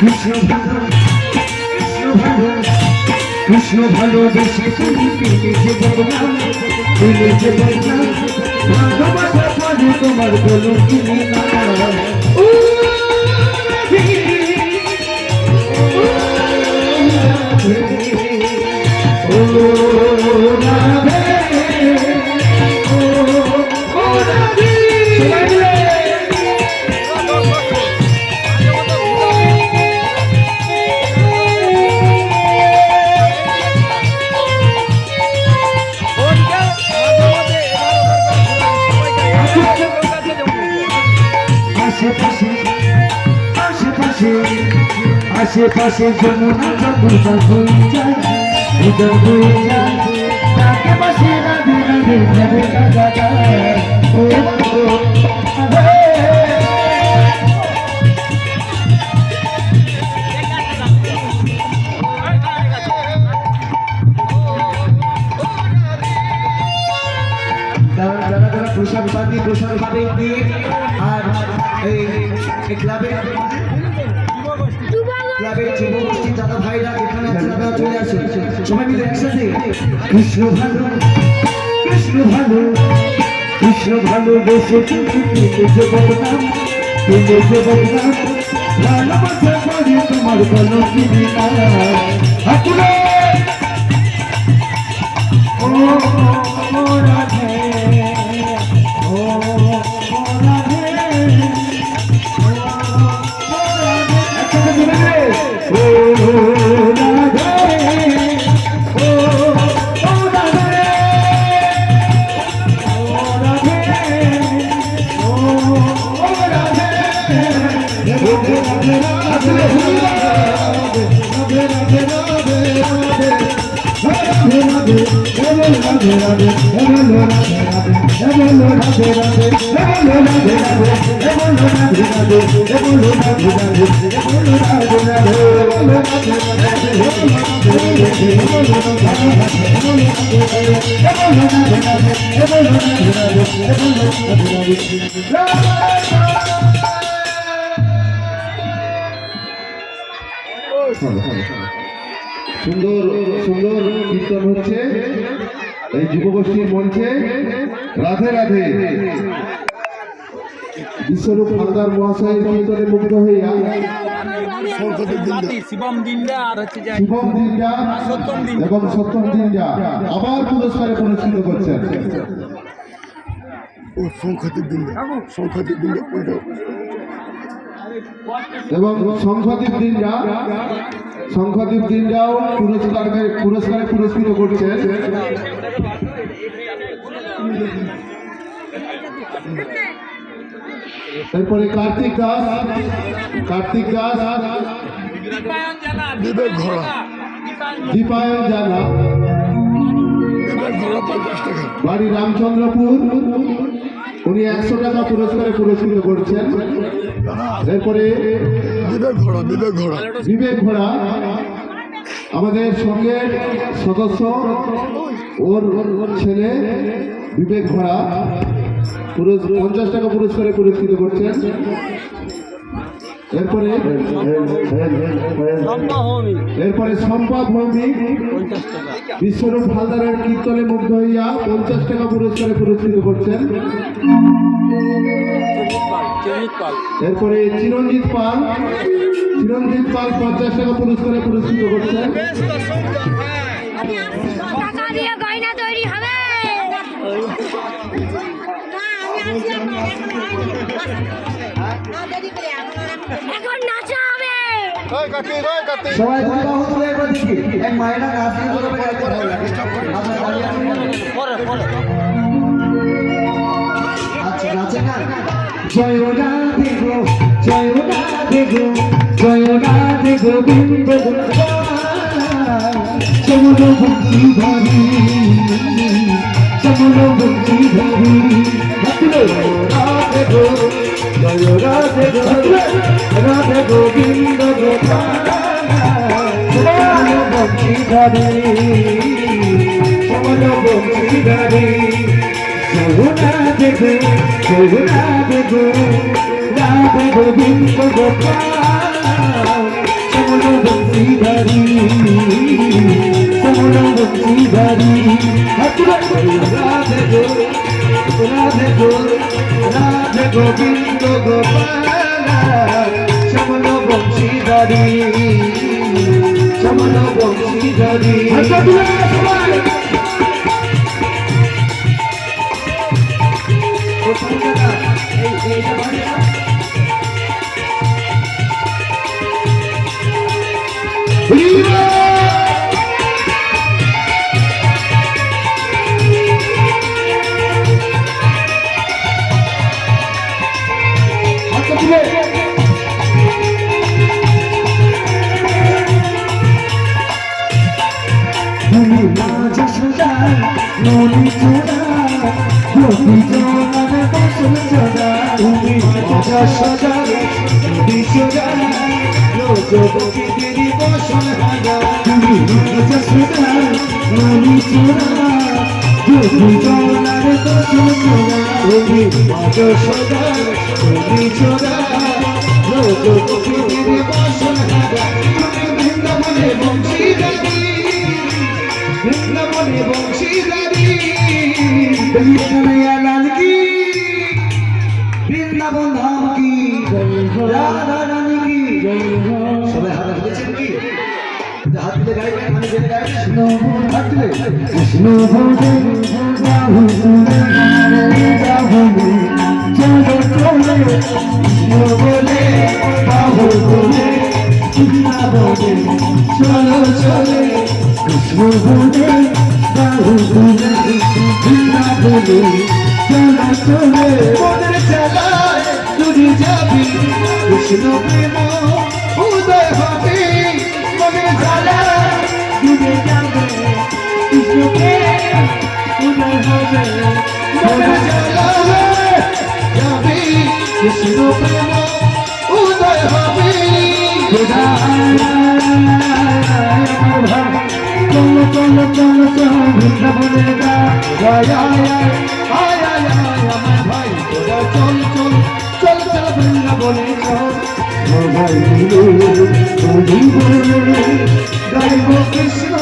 কৃষ্ণ ভালো কৃষ্ণ ভালোবেসে তুমি পেলে যে বদনাম পেলে যে বদনাম ভালোবাসা পরে তোমার বলো কিনে না আশেপাশে যমুনা পূজা হয়ে যায় পূজা হয়ে যায় তাকে পাশে রাধে রাধে যাবে দাদা ও যারা যারা প্রসাদ পাবে আর এই ক্লাবের যুবগোষ্ঠী দাদা ভাইরা এখানে আপনারা চলে আসেন সবাই মিলে একসাথে কৃষ্ণ ভালো কৃষ্ণ ভালো কৃষ্ণ ভালোবেসে যে বদনাম পেলে যে বদনাম ভালোবাসা পরে তোমার বলো কিনে না ও রাধে ও সুন্দর সুন্দর কীর্তন হচ্ছে এই যুবগোষ্ঠীর মঞ্চে রাধে রাধে বিশ্বরূপ হালদার মহাশয়ের কীর্তনে মুগ্ধ হইয়া শিবম দিনজা এবং সত্যম দিনজা আবার পুরস্কারে পুরস্কৃত করছেন এবং শঙ্খদীপ দিনজাও পুরস্কারে পুরস্কৃত করছেন এরপরে কার্তিক দাস দীপায়ন জানা বাড়ি রামচন্দ্রপুর উনি 100 টাকা পুরস্কারে পুরস্কৃত করছেন এরপরে বিবেক ঘোড়া আমাদের সঙ্গের সদস্য ওর ছেলে বিবেক ঘোড়া 50 টাকা পুরস্কারে পুরস্কৃত করছেন এরপরে সম্পদ ভৌমিক বিশ্বরূপ হালদারের কীর্তনে মুগ্ধ হইয়া 50 টাকা পুরস্কারে পুরস্কৃত করছেন এরপরে চিরঞ্জিত পাল 50 টাকা পুরস্কারে পুরস্কৃত করছেন সবাই এক মায়েরা গাছ আচ্ছা নাচে গান জয় রাধে গো জয় রাধে গো জয় রাধে গোবিন্দ চমলো ভক্তি ধরি চমলো ভক্তি ধরি রাধে গো জয় রাধে গো রাধে গোবিন্দ চমলো ভক্তি ধরি চমলো ভক্তি ধরি রাধে গো রাধে গোবিন্দ গোপাল গোবিন্দ গোপালা শ্যামল বংশীধারী শ্যামল বংশীধারী ননি চোরা ননি চোরার বসন চোরা তুমি মজা সজা বিশ্বরা লোজবতী তেরি বসন হাজা তুমি মজা সজা ননি চোরা ননি চোরার বসন চোরা তুমি মজা সজা ননি চোরা লোজবতী তেরি বসন হাজা তুমি বৃন্দাবনে বংশীধারী বৃন্দাবনে বংশীধারী লাল কি বৃন্দাবন ধাম কি রাধা রানী কি সবাই হাত দিয়েছেন কি হাত দিলে গাইবেন মানে জেনে গাইবেন হাত দিলে কৃষ্ণ ভোলে বাহু চলো চলে কৃষ্ণ বলে বাহু বলে বৃন্দাবনে চলো চলে কৃষ্ণ বলে বাহু বলে বৃন্দাবনে চলো চলে মনের চালায় তুই যাবি কৃষ্ণ প্রেম উদয় হবে মনের চালায় তুই যাবে কৃষ্ণ প্রেম উদয় হবে মনের চালায় যাবি কৃষ্ণ প্রেম উদয় হবে চলো চলো চলো চলো বৃন্দাবনে আমার ভাই চল চল চল চল বৃন্দাবনে গাইব কৃষ্ণ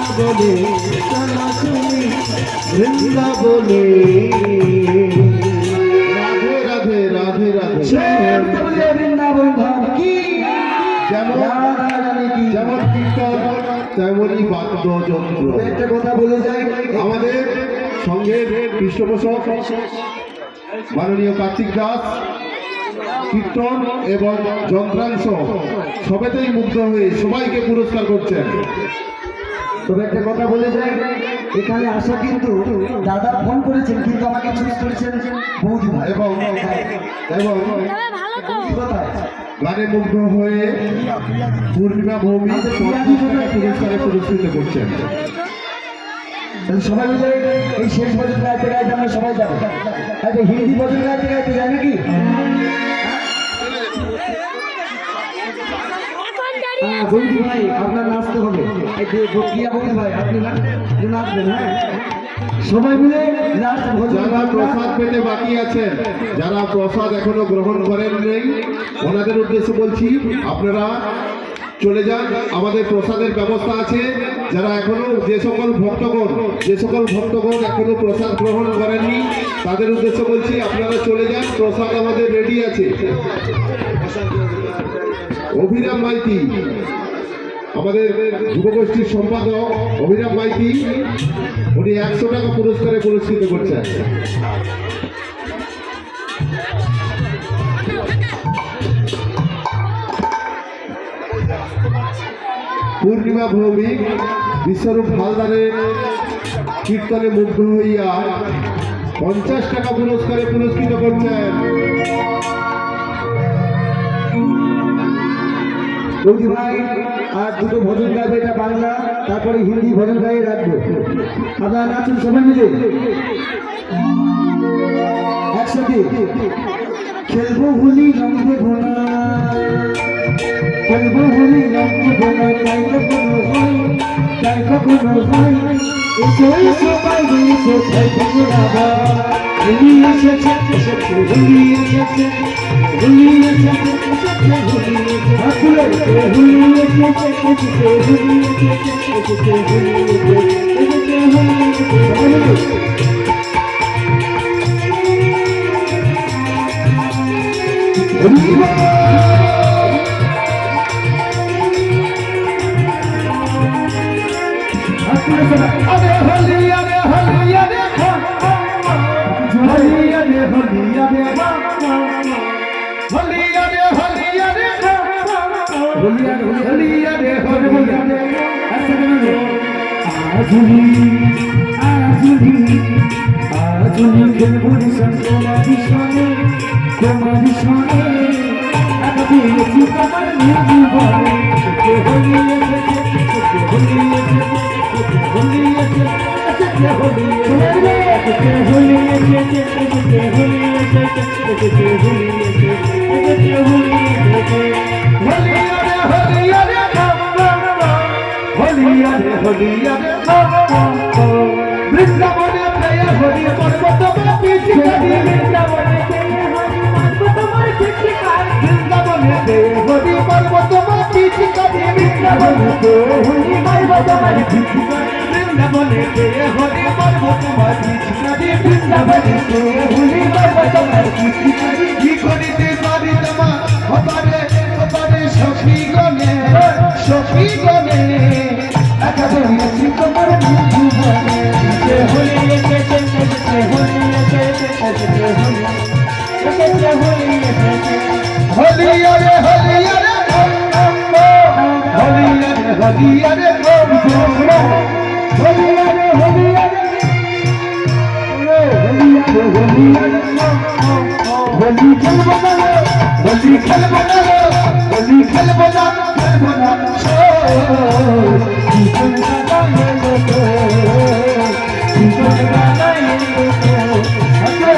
মালা দিয়ে বলে বৃন্দাবনে রাধে রাধে রাধে রাধে বৃন্দাবন ধাম কি যেমন কীর্তন তেমনই বাদ্যযন্ত্র। একটা কথা বলে যাই, আমাদের সঙ্গের পৃষ্ঠপোষক মাননীয় কার্তিক দাস কীর্তন এবং যন্ত্রাংশ সবেতেই মুগ্ধ হয়ে সবাইকে পুরস্কার করছেন। তবে একটা কথা বলে যাই, এখানে আসা কিন্তু দাদা ফোন করেছেন, কিন্তু আমাকে চুজ করেছেন বৌদি ভাই এবং কোথায় গানে মুগ্ধ হয়ে পূর্ণিমা ভৌমিক 50 টাকা পুরস্কারে পুরস্কৃত করছেন। সবাই মিলে এই শেষ ভজন গাইতে গাইতে আমরা সবাই যাবো। আচ্ছা, হিন্দি ভজন গাইতে গাইতে যায় নাকি? বন্ধু ভাই, আপনার নাচতে হবে। বক্রিয়া বলে ভাই, আপনি নাচবেন। হ্যাঁ, সবাই মিলে লাস্ট ভজন। যারা প্রসাদ পেতে বাকি আছেন, যারা প্রসাদ এখনো গ্রহণ করেন নেই, ওনাদের উদ্দেশ্যে বলছি আপনারা চলে যান। আমাদের প্রসাদের ব্যবস্থা আছে। যারা এখনো যে সকল ভক্তগণ এখনো প্রসাদ গ্রহণ করেননি, তাদের উদ্দেশ্যে বলছি আপনারা চলে যান। প্রসাদ আমাদের রেডি আছে। অভিরাম মাইতি, আমাদের যুবগোষ্ঠীর সম্পাদক অভিরাম মাইতি, উনি 100 টাকা পুরস্কারে পুরস্কৃত করছেন। পূর্ণিমা ভৌমিক বিশ্বরূপ হালদারের কীর্তনে মুগ্ধ হইয়া 50 টাকা পুরস্কারে পুরস্কৃত করছেন। বৌদি ভাই আর দুটো ভজন গাইবে, এটা বাংলা, তারপরে হিন্দি ভজন গাইয়ে রাখবো। আপনারা নাচুন সবাই মিলে একসাথে। খেলবো হোলি রঙ দেবো না, খেলবো হোলি রঙ দেবো না, তাই কখনো হয়, তাই কখনো হয়। এসো এসো বাইরে এসো, তাই কখনো আবার হোলি এসেছে, এসেছে হোলি এসেছে, হোলি এসেছে, এসেছে হোলি এসেছে, আসলে হোলি এসেছে, এসেছে হোলি এসেছে, এসেছে হোলি এসেছে, এসেছে হোলি এসেছে। अरे होली अरे होली अरे होली अरे होली अरे होली अरे होली अरे होली होली अरे होली अरे आजुली आजुली आजुली खेलबुली संगमारी सोने तुम्हारी सोने अभी ये कमर नहीं बोले होली होली होली বৃন্দাবনে প্রিয় হরি পর্বত পিছি কাটি, বৃন্দাবনে প্রিয় হরি পর্বত পিছি কাটি, বৃন্দাবনে প্রিয় হরি পর্বত পিছি কাটি, বৃন্দাবনে প্রিয় হরি পর্বত পিছি কাটি, বৃন্দাবনে প্রিয় হরি পর্বত পিছি কাটি, বৃন্দাবনে প্রিয় হরি পর্বত পিছি কাটি। কি করিতে পারি তোমার ওপারে ওপারে সখী গনে, সখী গনে একাদশী আছি তোমার বন্ধু বনে। হোলি এসেছে, এসেছে হোলি এসেছে, এসেছে হোলি এসেছে, হোলি এসেছে, হোলি আরে হোলি আরে হোলি আরে হোলি আরে হোলি আরে হোলি আরে হোলি আরে হোলি খেলবো না, হোলি খেলবো না, হোলি খেলবো না, খেলবো না জীবন কাটায় লোক, জীবন কাটায় লোক।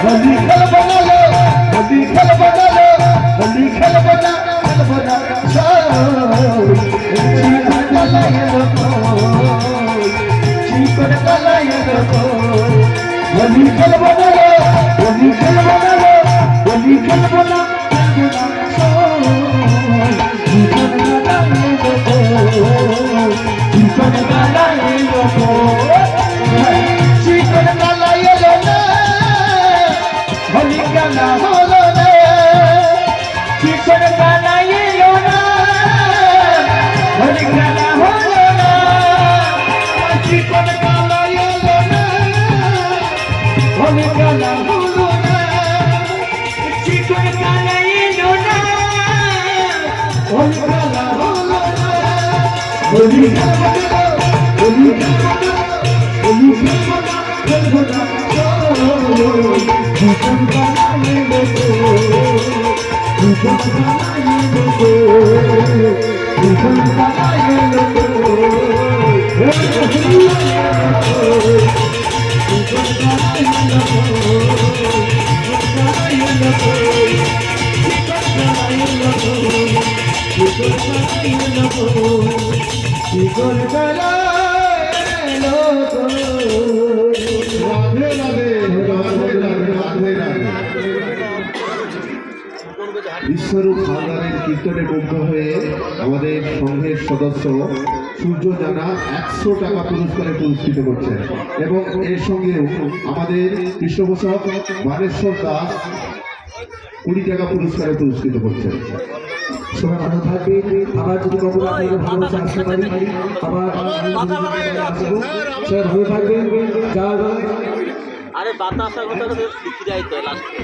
হোলি খেলবো না, হোলি খেলবো না, হোলি খেলবো না, খেলবো না জীবন কাটায় লোক, জীবন কাটায় লোক। হোলি খেলবো না, হোলি খেলবো না, হোলি খেলবো না, খেলবো না জীবন কাটায় লোক, জীবন কাটায় লোক, জীবন কাটায় লোক। হোলি খেলা হলো না, জীবন কাটায় লোক, হোলি খেলা হলো না, জীবন কাটায় লোক, হোলি খেলা হলো না, জীবন কাটায় লোক, হোলি খেলা হলো না। হোলি খেলা, হোলি খেলা, হোলি খেলা। খেলবো না ভীষণ বানাই দেবো ভীষণ বানাই দেবো ভীষণ বানাই দেবো রাধে রাধে রাধে রাধে রাধে রাধে। বিশ্বরূপ হালদারের কীর্তনে মুগ্ধ হয়ে আমাদের সংঘের সদস্য সূর্য জানা 100 টাকা পুরস্কারে পুরস্কৃত করছেন এবং এর সঙ্গেও আমাদের পৃষ্ঠপোষক বানেশ্বর দাস 20 টাকা পুরস্কারে পুরস্কৃত করছেন। সবাই ভালো থাকবে আবার যদি কখনো আপনাদের ভালোবাসা আসতে পারি আবার আসবো সবাই ভালো থাকবেন যাওয়ার বেলায় আরে বাতাসের কথা বিক্রি যাইতো লাস্টে